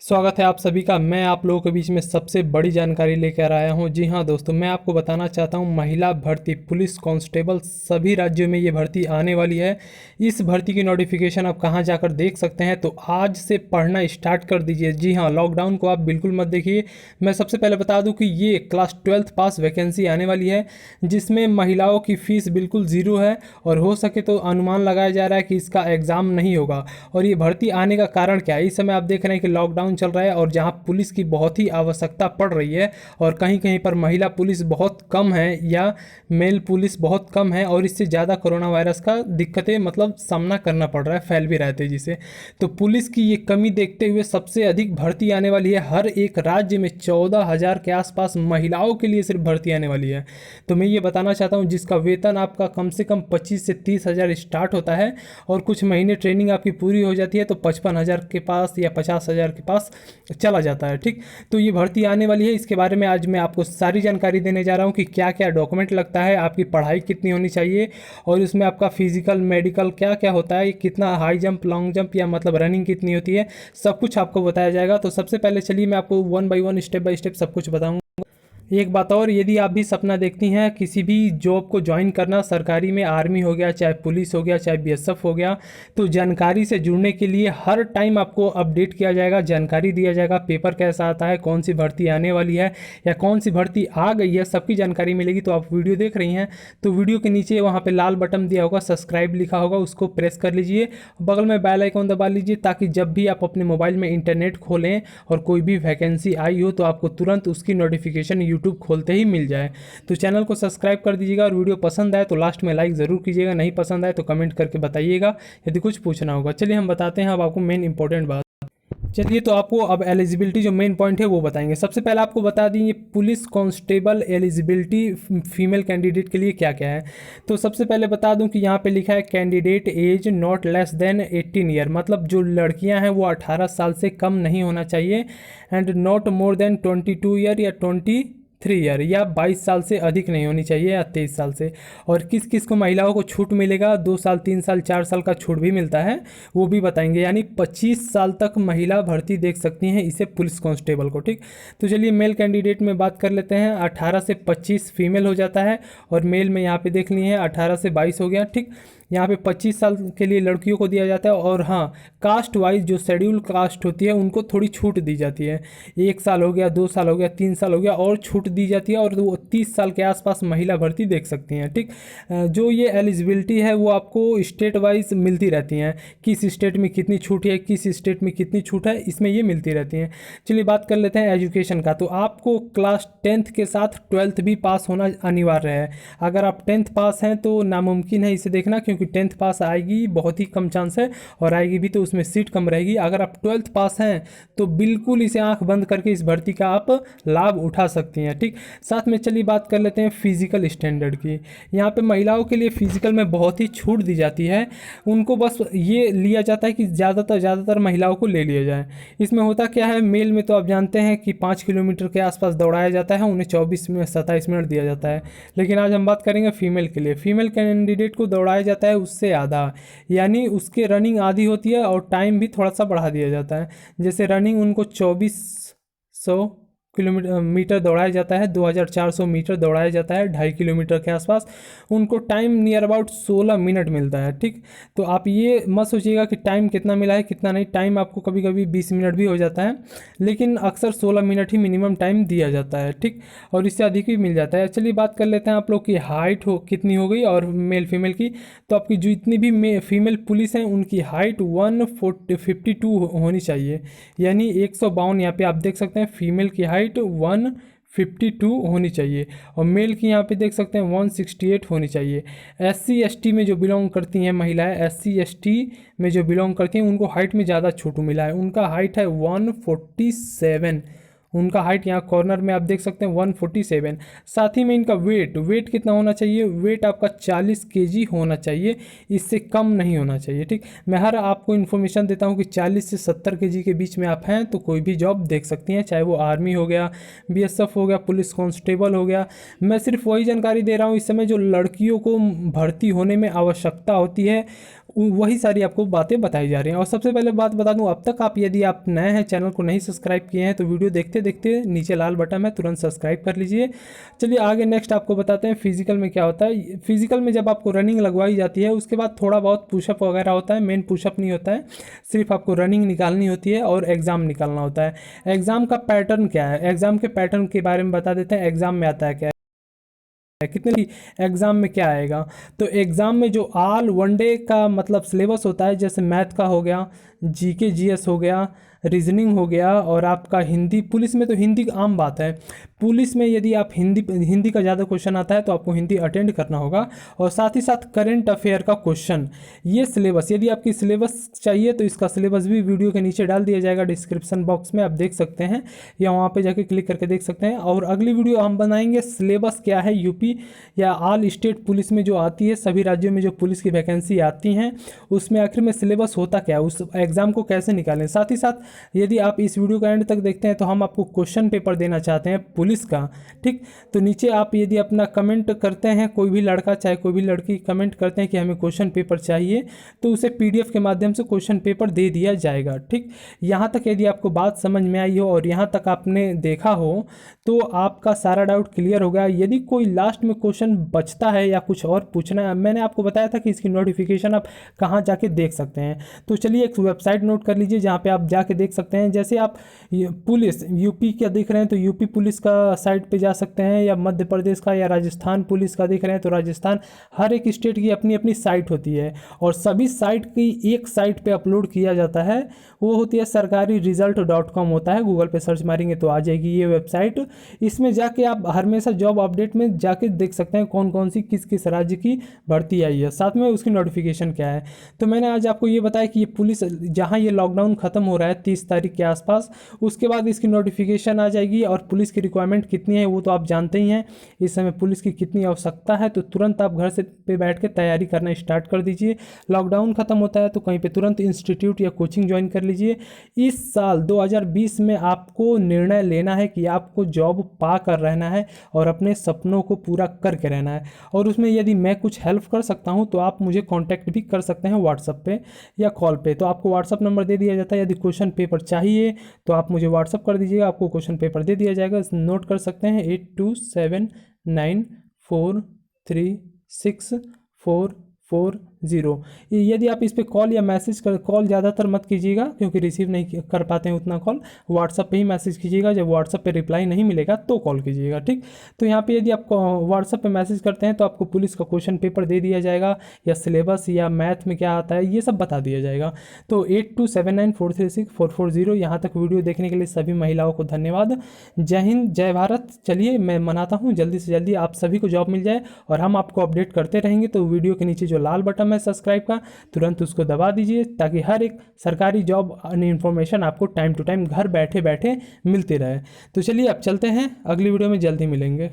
स्वागत है आप सभी का। मैं आप लोगों के बीच में सबसे बड़ी जानकारी लेकर आया हूं। जी हां दोस्तों, मैं आपको बताना चाहता हूं महिला भर्ती पुलिस कांस्टेबल सभी राज्यों में ये भर्ती आने वाली है। इस भर्ती की नोटिफिकेशन आप कहां जाकर देख सकते हैं, तो आज से पढ़ना स्टार्ट कर दीजिए। जी हां, लॉकडाउन को आप बिल्कुल मत देखिए। मैं सबसे पहले बता दूं कि ये क्लास 12th पास वैकेंसी आने वाली है, जिसमें महिलाओं की फ़ीस बिल्कुल ज़ीरो है और हो सके तो अनुमान लगाया जा रहा है कि इसका एग्ज़ाम नहीं होगा। और ये भर्ती आने का कारण क्या है? इस समय आप देख रहे हैं कि लॉकडाउन चल रहा है और जहां पुलिस की बहुत ही आवश्यकता पड़ रही है और कहीं कहीं पर महिला पुलिस बहुत कम है या मेल पुलिस बहुत कम है, और इससे ज़्यादा कोरोना वायरस का दिक्कतें मतलब सामना करना पड़ रहा है, फैल भी रहा है तेजी से। तो पुलिस की ये कमी देखते हुए सबसे अधिक भर्ती आने वाली है। हर एक राज्य में 14,000 के आसपास महिलाओं के लिए सिर्फ भर्ती आने वाली है। तो मैं ये बताना चाहता हूँ, जिसका वेतन आपका कम से कम 25 से 30,000 स्टार्ट होता है और कुछ महीने ट्रेनिंग आपकी पूरी हो जाती है तो 55,000 के पास या 50,000 के पास चला जाता है। ठीक, तो ये भर्ती आने वाली है। इसके बारे में आज मैं आपको सारी जानकारी देने जा रहा हूँ कि क्या क्या डॉक्यूमेंट लगता है, आपकी पढ़ाई कितनी होनी चाहिए और उसमें आपका फिजिकल मेडिकल क्या क्या होता है, कितना हाई जंप लॉन्ग जंप या मतलब रनिंग कितनी होती है, सब कुछ आपको बताया जाएगा। तो सबसे पहले चलिए मैं आपको one by one step by step सब कुछ बताऊँगा। एक बात और, यदि आप भी सपना देखती हैं किसी भी जॉब को ज्वाइन करना, सरकारी में आर्मी हो गया, चाहे पुलिस हो गया, चाहे बीएसएफ हो गया, तो जानकारी से जुड़ने के लिए हर टाइम आपको अपडेट किया जाएगा, जानकारी दिया जाएगा, पेपर कैसा आता है, कौन सी भर्ती आने वाली है या कौन सी भर्ती आ गई है, सबकी जानकारी मिलेगी। तो आप वीडियो देख रही हैं तो वीडियो के नीचे वहाँ पर लाल बटन दिया होगा, सब्सक्राइब लिखा होगा, उसको प्रेस कर लीजिए। बगल में बेल आइकॉन दबा लीजिए ताकि जब भी आप अपने मोबाइल में इंटरनेट खोलें और कोई भी वैकेंसी आई हो तो आपको तुरंत उसकी नोटिफिकेशन यूट्यूब खोलते ही मिल जाए। तो चैनल को सब्सक्राइब कर दीजिएगा और वीडियो पसंद आए तो लास्ट में लाइक ज़रूर कीजिएगा, नहीं पसंद आए तो कमेंट करके बताइएगा यदि कुछ पूछना होगा। चलिए हम बताते हैं अब आपको मेन इंपॉर्टेंट बात। चलिए, तो आपको अब एलिजिबिलिटी जो मेन पॉइंट है वो बताएंगे। सबसे पहले आपको बता दें ये police constable eligibility female candidate के लिए क्या क्या है। तो सबसे पहले बता दूं कि यहाँ पे लिखा है candidate age not less than 18 year, मतलब जो लड़कियां हैं वो 18 साल से कम नहीं होना चाहिए, and not more than 22 year या 23 ईयर, या 22 साल से अधिक नहीं होनी चाहिए या 23 साल से। और किस किस को महिलाओं को छूट मिलेगा, 2 साल 3 साल 4 साल का छूट भी मिलता है, वो भी बताएंगे। यानी 25 साल तक महिला भर्ती देख सकती हैं इसे पुलिस कांस्टेबल को। ठीक, तो चलिए मेल कैंडिडेट में बात कर लेते हैं। 18 से 25 फीमेल हो जाता है और मेल में यहाँ पे देख लिए हैं 18 से 22 हो गया। ठीक, यहाँ पे 25 साल के लिए लड़कियों को दिया जाता है। और हाँ, कास्ट वाइज जो शेड्यूल कास्ट होती है उनको थोड़ी छूट दी जाती है। 1 साल हो गया, 2 साल हो गया, 3 साल हो गया और छूट दी जाती है, और वो 30 साल के आसपास महिला भर्ती देख सकती हैं। ठीक, जो ये एलिजिबिलिटी है वो आपको स्टेट वाइज मिलती रहती हैं, किस स्टेट में कितनी छूट है, किस स्टेट में कितनी छूट है, इसमें ये मिलती रहती हैं। चलिए बात कर लेते हैं एजुकेशन का। तो आपको क्लास 10th के साथ 12th भी पास होना अनिवार्य है। अगर आप 10th पास हैं तो नामुमकिन है इसे देखना, क्योंकि 10th पास आएगी बहुत ही कम चांस है, और आएगी भी तो उसमें सीट कम रहेगी। अगर आप 12th पास हैं तो बिल्कुल इसे आंख बंद करके इस भर्ती का आप लाभ उठा सकती हैं। ठीक, साथ में चलिए बात कर लेते हैं फिजिकल स्टैंडर्ड की। यहाँ पे महिलाओं के लिए फिजिकल में बहुत ही छूट दी जाती है। उनको बस ये लिया जाता है कि ज़्यादातर महिलाओं को ले लिया जाए। इसमें होता क्या है, मेल में तो आप जानते हैं कि 5 किलोमीटर के आसपास दौड़ाया जाता है, उन्हें 27 मिनट दिया जाता है। लेकिन आज हम बात करेंगे फीमेल के लिए। फीमेल कैंडिडेट को दौड़ाया जाता है उससे आधा, यानी उसके रनिंग आधी होती है और टाइम भी थोड़ा सा बढ़ा दिया जाता है। जैसे रनिंग उनको 2400 मीटर दौड़ाया जाता है, 2400 मीटर दौड़ाया जाता है, 2.5 किलोमीटर के आसपास। उनको टाइम नियर अबाउट 16 मिनट मिलता है। ठीक, तो आप ये मत सोचिएगा कि टाइम कितना मिला है कितना नहीं, टाइम आपको कभी कभी 20 मिनट भी हो जाता है, लेकिन अक्सर 16 मिनट ही मिनिमम टाइम दिया जाता है। ठीक, और इससे अधिक भी मिल जाता है। चलिए बात कर लेते हैं आप लोग की हाइट हो कितनी हो गई और मेल फीमेल की। तो आपकी जितनी भी फीमेल पुलिस हैं उनकी हाइट 152 होनी चाहिए, यानी 152। यहाँ पे आप देख सकते हैं फीमेल की हाइट 152 होनी चाहिए और मेल की यहाँ पे देख सकते हैं 168 होनी चाहिए। SC ST में जो बिलोंग करती हैं महिलाएं, SC ST में जो बिलोंग करती हैं उनको हाइट में ज़्यादा छूट मिला है। उनका हाइट है 147, उनका हाइट यहाँ कॉर्नर में आप देख सकते हैं 147। साथ ही में इनका वेट कितना होना चाहिए, वेट आपका 40 kg होना चाहिए, इससे कम नहीं होना चाहिए। ठीक, मैं हर आपको इन्फॉर्मेशन देता हूँ कि 40 से 70 kg के बीच में आप हैं तो कोई भी जॉब देख सकती हैं, चाहे वो आर्मी हो गया, BSF हो गया, पुलिस कांस्टेबल हो गया। मैं सिर्फ वही जानकारी दे रहा हूँ इस समय जो लड़कियों को भर्ती होने में आवश्यकता होती है वही सारी आपको बातें बताई जा रही हैं। और सबसे पहले बात बता दूं, अब तक आप यदि आप नए हैं, चैनल को नहीं सब्सक्राइब किए हैं, तो वीडियो देखते देखते नीचे लाल बटन है, तुरंत सब्सक्राइब कर लीजिए। चलिए आगे नेक्स्ट आपको बताते हैं फिजिकल में क्या होता है। फिजिकल में जब आपको रनिंग लगवाई जाती है उसके बाद थोड़ा बहुत पुशअप वगैरह होता है, मेन पुशअप नहीं होता है, सिर्फ आपको रनिंग निकालनी होती है और एग्ज़ाम निकालना होता है। एग्ज़ाम का पैटर्न क्या है, एग्ज़ाम के पैटर्न के बारे में बता देते हैं। एग्ज़ाम में आता है क्या कितने की एग्ज़ाम में क्या आएगा। तो एग्ज़ाम में जो ऑल वनडे का मतलब सिलेबस होता है, जैसे मैथ का हो गया, जीके जीएस हो गया, रीजनिंग हो गया, और आपका हिंदी, पुलिस में तो हिंदी आम बात है। पुलिस में यदि आप हिंदी का ज़्यादा क्वेश्चन आता है तो आपको हिंदी अटेंड करना होगा, और साथ ही साथ करंट अफेयर का क्वेश्चन, ये सिलेबस, यदि आपकी सिलेबस चाहिए तो इसका सिलेबस भी वीडियो के नीचे डाल दिया जाएगा डिस्क्रिप्शन बॉक्स में, आप देख सकते हैं या वहाँ पे जाके क्लिक करके देख सकते हैं। और अगली वीडियो हम बनाएंगे सिलेबस क्या है यूपी या ऑल स्टेट पुलिस में जो आती है, सभी राज्यों में जो पुलिस की वैकेंसी आती हैं उसमें आखिर में सिलेबस होता क्या है, उस एग्ज़ाम को कैसे निकालें। साथ ही साथ यदि आप इस वीडियो का एंड तक देखते हैं तो हम आपको क्वेश्चन पेपर देना चाहते हैं पुलिस का, ठीक। तो नीचे आप यदि अपना कमेंट करते हैं, कोई भी लड़का चाहे कोई भी लड़की कमेंट करते हैं कि हमें क्वेश्चन पेपर चाहिए, तो उसे पीडीएफ के माध्यम से क्वेश्चन पेपर दे दिया जाएगा, ठीक। यहाँ तक यदि आपको बात समझ में आई हो और यहाँ तक आपने देखा हो तो आपका सारा डाउट क्लियर हो गया। यदि कोई लास्ट में क्वेश्चन बचता है या कुछ और पूछना है, मैंने आपको बताया था कि इसकी नोटिफिकेशन आप कहाँ जाके देख सकते हैं। तो चलिए एक वेबसाइट नोट कर लीजिए जहाँ पे आप जाके देख सकते हैं। जैसे आप पुलिस यूपी का देख रहे हैं तो यूपी पुलिस का साइट पे जा सकते हैं, या मध्य प्रदेश का या राजस्थान पुलिस का देख रहे हैं तो राजस्थान, हर एक स्टेट की अपनी अपनी साइट होती है और सभी साइट की एक साइट पे अपलोड किया जाता है, वो होती है सरकारी रिजल्ट.com होता है। गूगल पे सर्च मारेंगे तो आ जाएगी ये वेबसाइट। इसमें जाके आप हमेशा जॉब अपडेट में जाके देख सकते हैं कौन कौन सी किस किस राज्य की भर्ती आई है, साथ में उसकी नोटिफिकेशन क्या है। तो मैंने आज आपको ये बताया कि ये पुलिस, जहाँ ये लॉकडाउन खत्म हो रहा है 30 तारीख के आसपास, उसके बाद इसकी नोटिफिकेशन आ जाएगी। और पुलिस की रिक्वायरमेंट कितनी है वो तो आप जानते ही हैं, इस समय पुलिस की कितनी आवश्यकता है। तो तुरंत आप घर से पे बैठ के तैयारी करना स्टार्ट कर दीजिए। लॉकडाउन खत्म होता है तो कहीं पे तुरंत इंस्टीट्यूट या कोचिंग ज्वाइन कर लीजिए। इस साल 2020 में आपको निर्णय लेना है कि आपको जॉब पा कर रहना है और अपने सपनों को पूरा करके रहना है। और उसमें यदि मैं कुछ हेल्प कर सकता हूं तो आप मुझे कांटेक्ट भी कर सकते हैं व्हाट्सएप पे या कॉल पे। तो आपको व्हाट्सएप नंबर दे दिया जाता है, यदि क्वेश्चन पेपर चाहिए तो आप मुझे व्हाट्सएप कर दीजिएगा, आपको क्वेश्चन पेपर दे दिया जाएगा। नोट कर सकते हैं 8279436440। यदि आप इस पर कॉल या मैसेज कर, कॉल ज़्यादातर मत कीजिएगा क्योंकि रिसीव नहीं कर पाते हैं उतना कॉल, व्हाट्सअप पे ही मैसेज कीजिएगा। जब व्हाट्सअप पे रिप्लाई नहीं मिलेगा तो कॉल कीजिएगा, ठीक। तो यहाँ पे यदि आप व्हाट्सअप पे मैसेज करते हैं तो आपको पुलिस का क्वेश्चन पेपर दे दिया जाएगा, या सिलेबस या मैथ में क्या आता है ये सब बता दिया जाएगा। तो 8279436440। यहाँ तक वीडियो देखने के लिए सभी महिलाओं को धन्यवाद। जय हिंद, जय भारत। चलिए मैं मनाता हूँ जल्दी से जल्दी आप सभी को जॉब मिल जाए और हम आपको अपडेट करते रहेंगे। तो वीडियो के नीचे जो लाल बटन है सब्सक्राइब का, तुरंत उसको दबा दीजिए ताकि हर एक सरकारी जॉब इन्फॉर्मेशन आपको टाइम टू टाइम घर बैठे बैठे मिलती रहे। तो चलिए अब चलते हैं, अगली वीडियो में जल्दी मिलेंगे।